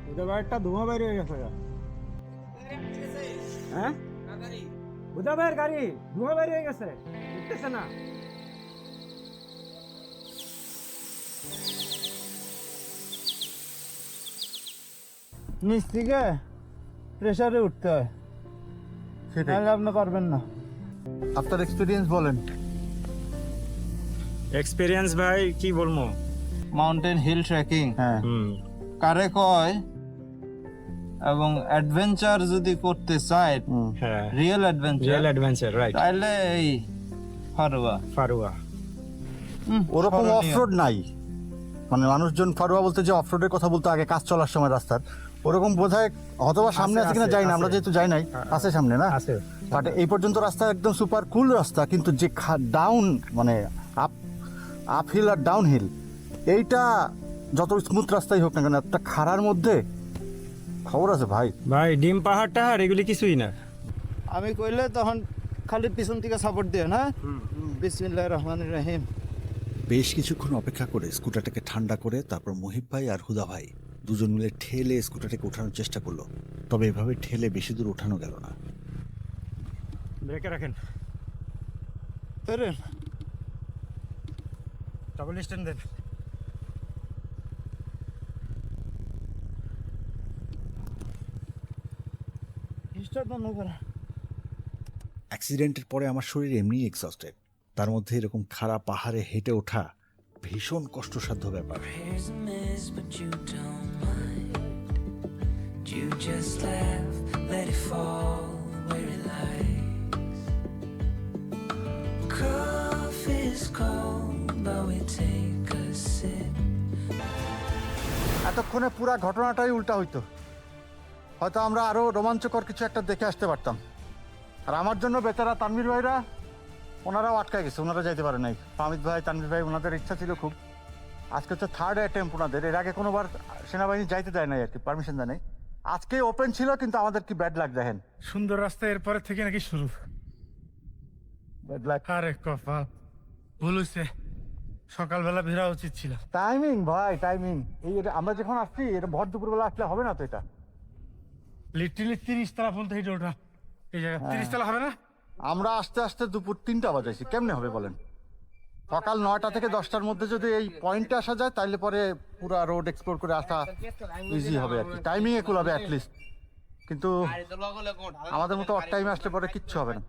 ওদের বাইরটা ধোঁয়া বাইরে হয়ে গেছে। হ্যাঁ, ওদের বাইরের গাড়ি ধোঁয়া বাইরে হয়ে গেছে, উঠতেছে না। নিচ থেকে প্রেসারে উঠতে হয়, তাহলে আপনি পারবেন না। আপনার এক্সপিরিয়েন্স বলেন। এক্সপিরিয়েন্স ভাই কি বলবো। মাউন্টেন হিল ট্রেকিং, হ্যাঁ, হুম, কারে কয়, এবং অ্যাডভেঞ্চার যদি করতে চায়, হ্যাঁ, real adventure, real adventure, right. তাহলে এই ফারুয়া। ফারুয়া ওরকম অফরোড নাই, মানে মানুষজন ফারুয়া বলতে যে অফরোডের কথা বলতে আগে কাজ চলার সময় রাস্তার, ওরকম বোধহয় হয়তোবা সামনে আছে কিনা আছে, যাই না, আছে। আমরা যেহেতু যাই নাই, আছে সামনে না, আছে। বাট এই পর্যন্ত রাস্তা একদম সুপার কুল রাস্তা, কিন্তু যে ডাউন মানে আপ আপ হিল আর ডাউন হিল, এইটা যত স্মুথ রাস্তাই হোক না কেন, একটা খাড়ার মধ্যে খবর আছে ভাই। ভাই ডিম পাহাড় টাহাড় এগুলি কিছুই না। আমি কইলে তখন খালি পিছন থেকে সাপোর্ট দিয়ে না। বিসমিল্লাহির রহমানির রহিম। বেশ কিছুক্ষণ অপেক্ষা করে স্কুটারটাকে ঠান্ডা করে তারপর মহিব ভাই আর হুদা ভাই দুজন মিলে ঠেলে স্কুটারটাকে ওঠানোর চেষ্টা করলো, তবে এভাবে ঠেলে বেশি দূর ওঠানো গেল না। ব্রেকে রাখেন, ধরেন ডাবল স্ট্যান্ড দেন। স্টার্ট বন্ধ করা। অ্যাক্সিডেন্টের পরে আমার শরীর এমনি এক্সস্টেড, তার মধ্যে এরকম খারাপ পাহাড়ে হেঁটে ওঠা ভীষণ কষ্টসাধ্য ব্যাপার। Here's a mess, but you don't mind. You just laugh, let it fall where it lies. Coffee's cold, but we take a sip. এতক্ষণে পুরা ঘটনাটাই উল্টা হইতো, হয়তো আমরা আরো রোমাঞ্চকর কিছু একটা দেখে আসতে পারতাম। আর আমার জন্য বেচারা তানভীর ভাইরা, ওনারাও আটকে গেছে, ওনারা যাইতে পারে নাই। ফামিদ ভাই, তানভীর ভাই, ওনাদের ইচ্ছা ছিল খুব। আজকে হচ্ছে থার্ড অ্যাটেম্প ওনাদের, এর আগে কোনোবার সেনাবাহিনী যাইতে দেয় নাই আর কি, পারমিশন দেয় নাই। আজকে ওপেন ছিল, কিন্তু আমাদের কি ব্যাড লাগ দেখেন। সুন্দর রাস্তা এরপরে থেকে নাকি শুরু। ব্যাড লাগ। আরে কপাল, ভুল হয়েছে, সকালবেলা বেরা উচিত ছিল। টাইমিং ভাই, টাইমিং। এই আমরা যখন আসছি, এটা ভর দুপুরবেলা আসলে হবে না তো এটা। লিটারলি 30 তলা পর্যন্ত হেঁটে ওঠা এই জায়গা। 30 তলা হবে না? আমরা আস্তে আস্তে দুপুর 3টা বাজাইছি, কেমনে হবে বলেন? সকাল 9টা থেকে 10টার মধ্যে যদি এই পয়েন্টে আসা যায়, তাহলে পরে পুরা রোড এক্সপ্লোর করে আসা ইজি হবে আর কি, টাইমিংয়ে কুলাবে অ্যাটলিস্ট। কিন্তু আমাদের মতো অফ টাইমে আসলে পরে কিচ্ছু হবে না।